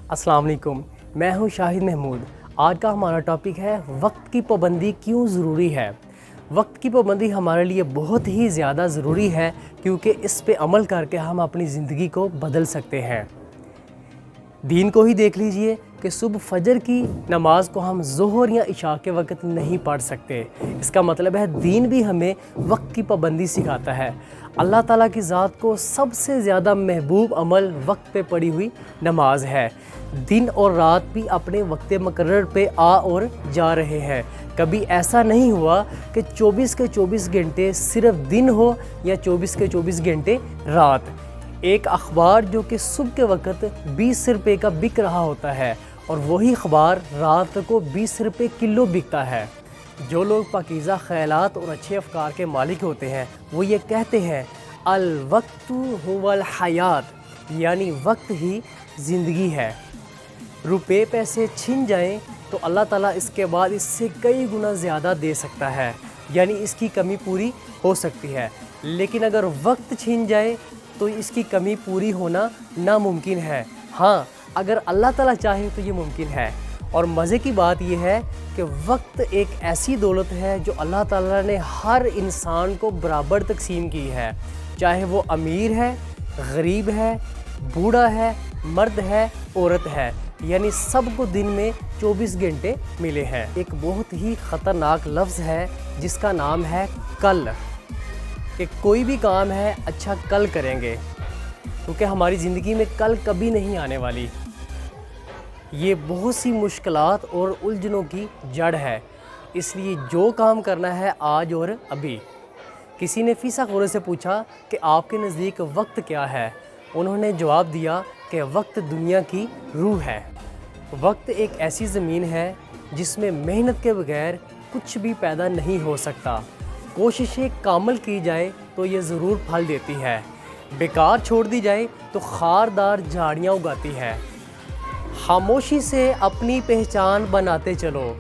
अस्सलाम वालेकुम, मैं हूं शाहिद महमूद। आज का हमारा टॉपिक है वक्त की पाबंदी क्यों ज़रूरी है। वक्त की पाबंदी हमारे लिए बहुत ही ज़्यादा ज़रूरी है क्योंकि इस पे अमल करके हम अपनी ज़िंदगी को बदल सकते हैं। दीन को ही देख लीजिए कि सुबह फजर की नमाज को हम ज़ोहर या इशा के वक्त नहीं पढ़ सकते। इसका मतलब है दीन भी हमें वक्त की पाबंदी सिखाता है। अल्लाह ताला की ज़ात को सबसे ज़्यादा महबूब अमल वक्त पे पड़ी हुई नमाज है। दिन और रात भी अपने वक्त मुकर्रर पे आ और जा रहे हैं। कभी ऐसा नहीं हुआ कि 24 के 24 घंटे सिर्फ दिन हो या 24 के 24 घंटे रात। एक अखबार जो कि सुबह के वक्त 20 रुपये का बिक रहा होता है और वही अखबार रात को 20 रुपये किलो बिकता है। जो लोग पाकीज़ा ख़यालात और अच्छे अफ़कार के मालिक होते हैं वो ये कहते हैं अल वक्तु हुवल हयात, यानी वक्त ही ज़िंदगी है। रुपए पैसे छिन जाएं तो अल्लाह ताला इसके बाद इससे कई गुना ज़्यादा दे सकता है, यानी इसकी कमी पूरी हो सकती है। लेकिन अगर वक्त छिन जाए तो इसकी कमी पूरी होना नामुमकिन है। हाँ, अगर अल्लाह ताला चाहे तो ये मुमकिन है। और मज़े की बात यह है कि वक्त एक ऐसी दौलत है जो अल्लाह ताला ने हर इंसान को बराबर तकसीम की है, चाहे वो अमीर है, गरीब है, बूढ़ा है, मर्द है, औरत है, यानी सबको दिन में 24 घंटे मिले हैं। एक बहुत ही ख़तरनाक लफ्ज़ है जिसका नाम है कल, कि कोई भी काम है अच्छा कल करेंगे, क्योंकि हमारी ज़िंदगी में कल कभी नहीं आने वाली। ये बहुत सी मुश्किलात और उलझनों की जड़ है, इसलिए जो काम करना है आज और अभी। किसी ने फ़ीसा गौरे से पूछा कि आपके नज़दीक वक्त क्या है। उन्होंने जवाब दिया कि वक्त दुनिया की रूह है। वक्त एक ऐसी ज़मीन है जिसमें मेहनत के बगैर कुछ भी पैदा नहीं हो सकता। कोशिशें कामल की जाए तो ये ज़रूर फल देती है, बेकार छोड़ दी जाए तो खारदार झाड़ियाँ उगाती है। खामोशी से अपनी पहचान बनाते चलो,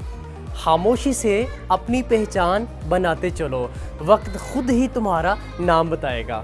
खामोशी से अपनी पहचान बनाते चलो, वक्त खुद ही तुम्हारा नाम बताएगा।